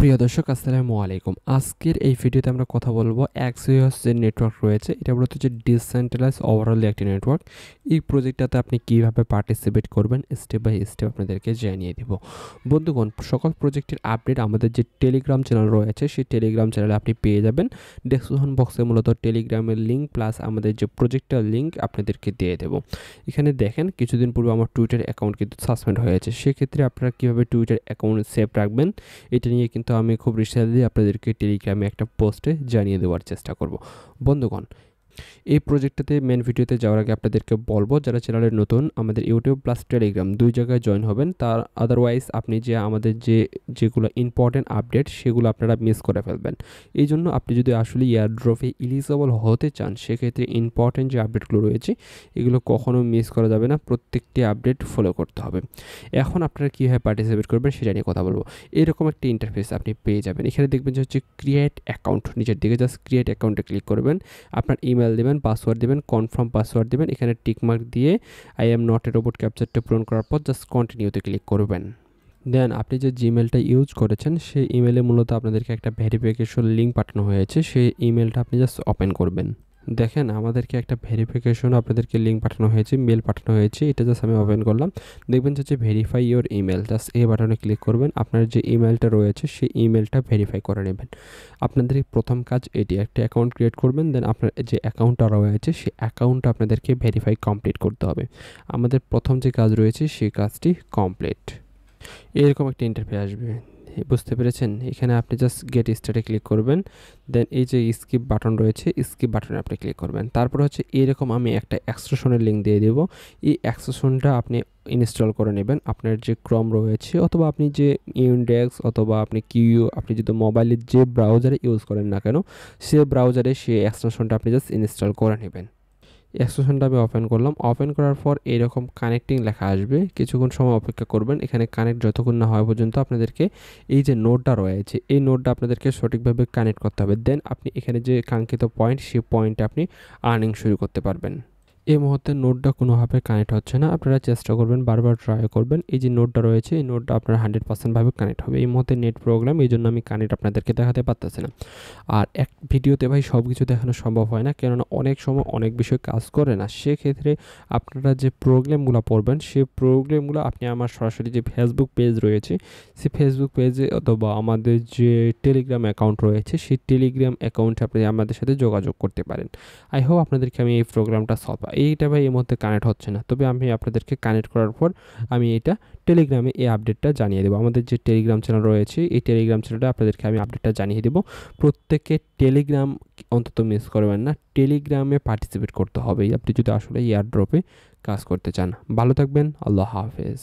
প্রিয় দর্শক আসসালামু আলাইকুম। আজকের এই ভিডিওতে আমরা কথা বলবো এক্সিওস যে নেটওয়ার্ক রয়েছে এটা মূলত হচ্ছে ডিসেন্ট্রালাইজ ওভারঅল একটি নেটওয়ার্ক। এই প্রজেক্টটাতে আপনি কিভাবে পার্টিসিপেট করবেন স্টেপ বাই স্টেপ আপনাদেরকে জানিয়ে দেব। বন্ধুগণ, সকল প্রজেক্টের আপডেট আমাদের যে টেলিগ্রাম চ্যানেল রয়েছে সেই টেলিগ্রাম চ্যানেলে আপনি পেয়ে যাবেন। ডেসক্রিপশন বক্সে মূলত টেলিগ্রামের লিঙ্ক প্লাস আমাদের যে প্রজেক্টটার লিঙ্ক আপনাদেরকে দিয়ে দেব। এখানে দেখেন কিছুদিন পূর্বে আমার টুইটার অ্যাকাউন্ট কিন্তু সাসপেন্ড হয়েছে। সেক্ষেত্রে আপনারা কীভাবে টুইটার অ্যাকাউন্ট সেভ রাখবেন এটা নিয়ে কিন্তু আমি খুব রিসেন্টলি আপনাদেরকে টেলিগ্রামে একটা পোস্টে জানিয়ে দেওয়ার চেষ্টা করব। বন্ধুগণ, এই প্রজেক্টটাতে মেন ভিডিওতে যাওয়ার আগে আপনাদেরকে বলবো যারা চ্যানেলে নতুন আমাদের ইউটিউব প্লাস টেলিগ্রাম দুই জায়গায় জয়েন হবেন। তার আদারওয়াইজ আপনি যে আমাদের যেগুলো ইম্পর্টেন্ট আপডেট সেগুলো আপনারা মিস করে ফেলবেন। এই জন্য আপনি যদি আসলে এয়ারড্রপে এলিজিবল হতে চান সেক্ষেত্রে ইম্পর্টেন্ট যে আপডেটগুলো রয়েছে এগুলো কখনো মিস করা যাবে না, প্রত্যেকটি আপডেট ফলো করতে হবে। এখন আপনারা কীভাবে পার্টিসিপেট করবেন সেটা নিয়ে কথা বলবো। এরকম একটা ইন্টারফেস আপনি পেয়ে যাবেন। এখানে দেখবেন যে হচ্ছে ক্রিয়েট অ্যাকাউন্ট, নিচের দিকে জাস্ট ক্রিয়েট অ্যাকাউন্টে ক্লিক করবেন। আপনার ইমেল দেবেন, পাসওয়ার্ড দেবেন, কনফার্ম পাসওয়ার্ড দেবেন। এখানে টিকমার্ক দিয়ে I am not a robot ক্যাপচারটা পূরণ করার পর জাস্ট কন্টিনিউতে ক্লিক করবেন। দেন আপনি যে জিমেলটা ইউজ করেছেন সেই ইমেলে মূলত আপনাদেরকে একটা ভেরিফিকেশন লিঙ্ক পাঠানো হয়েছে, সেই ইমেলটা আপনি জাস্ট ওপেন করবেন। দেখেন আমাদেরকে একটা ভেরিফিকেশন আপনাদেরকে লিঙ্ক পাঠানো হয়েছে, মেল পাঠানো হয়েছে, এটা জাস্ট আমি ওপেন করলাম। দেখবেন যে ভেরিফাই ইওর ইমেল, জাস্ট এই বাটনে ক্লিক করবেন। আপনার যে ইমেলটা রয়েছে সেই ইমেলটা ভেরিফাই করে নেবেন। আপনাদের প্রথম কাজ এটি, একটা অ্যাকাউন্ট ক্রিয়েট করবেন। দেন আপনার যে অ্যাকাউন্টটা রয়েছে সেই অ্যাকাউন্টটা আপনাদেরকে ভেরিফাই কমপ্লিট করতে হবে। আমাদের প্রথম যে কাজ রয়েছে সেই কাজটি কমপ্লিট। এরকম একটা ইন্টারফেস আসবে, বুঝতে পেরেছেন? এখানে আপনি জাস্ট গেট স্টার্টে ক্লিক করবেন। দেন এই যে স্কিপ বাটন রয়েছে স্কিপ বাটনে আপনি ক্লিক করবেন। তারপর হচ্ছে এরকম আমি একটা এক্সটেনশনের লিঙ্ক দিয়ে দেবো। এই এক্সটেনশনটা আপনি ইনস্টল করে নেবেন আপনার যে ক্রম রয়েছে অথবা আপনি যে ইনডেক্স অথবা আপনি আপনি যদি মোবাইলের যে ব্রাউজারে ইউজ করেন না কেন সে ব্রাউজারে সেই এক্সটেনশনটা আপনি জাস্ট ইনস্টল করে নেবেন। এক্সটেনশনটা আমি ওপেন করলাম। ওপেন করার পর এরকম কানেক্টিং লেখা আসবে, কিছুক্ষণ সময় অপেক্ষা করবেন। এখানে কানেক্ট যতক্ষণ না হওয়া পর্যন্ত আপনাদেরকে এই যে নোডটা রয়েছে এই নোডটা আপনাদেরকে সঠিকভাবে কানেক্ট করতে হবে। দেন আপনি এখানে যে কাঙ্ক্ষিত পয়েন্ট সেই পয়েন্টে আপনি আর্নিং শুরু করতে পারবেন। এই মুহূর্তে নোডটা কোনোভাবে কানেক্ট হচ্ছে না, আপনারা চেষ্টা করবেন, বারবার ট্রাই করবেন। এই যে নোডটা রয়েছে এই নোডটা আপনার 100% ভাবে কানেক্ট হবে। এই মুহূর্তে নেট প্রবলেম, এই জন্য আমি কানেক্ট আপনাদেরকে দেখাতে পারতেছি না। আর এক ভিডিওতে ভাই সব কিছু দেখানো সম্ভব হয় না, কেননা অনেক সময় অনেক বিষয় কাজ করে না। সেক্ষেত্রে আপনারা যে প্রবলেমগুলো পড়বেন সেই প্রবলেমগুলো আপনি আমার সরাসরি যে ফেসবুক পেজ রয়েছে সেই ফেসবুক পেজে অথবা আমাদের যে টেলিগ্রাম অ্যাকাউন্ট রয়েছে সেই টেলিগ্রাম অ্যাকাউন্টে আপনি আমাদের সাথে যোগাযোগ করতে পারেন। আই হোপ আপনাদেরকে আমি এই প্রোগ্রামটা এইটা ভাই এই মুহূর্তে কানেক্ট হচ্ছে না, তবে আমি আপনাদেরকে কানেক্ট করার পর আমি এটা টেলিগ্রামে এই আপডেটটা জানিয়ে দেবো। আমাদের যে টেলিগ্রাম চ্যানেল রয়েছে এই টেলিগ্রাম চ্যানেলটা আপনাদেরকে আমি আপডেটটা জানিয়ে দেবো। প্রত্যেকে টেলিগ্রাম অন্তত মিস করবেন না, টেলিগ্রামে পার্টিসিপেট করতে হবে আপনি যদি আসলে এয়ারড্রপে কাজ করতে চান। ভালো থাকবেন, আল্লাহ হাফেজ।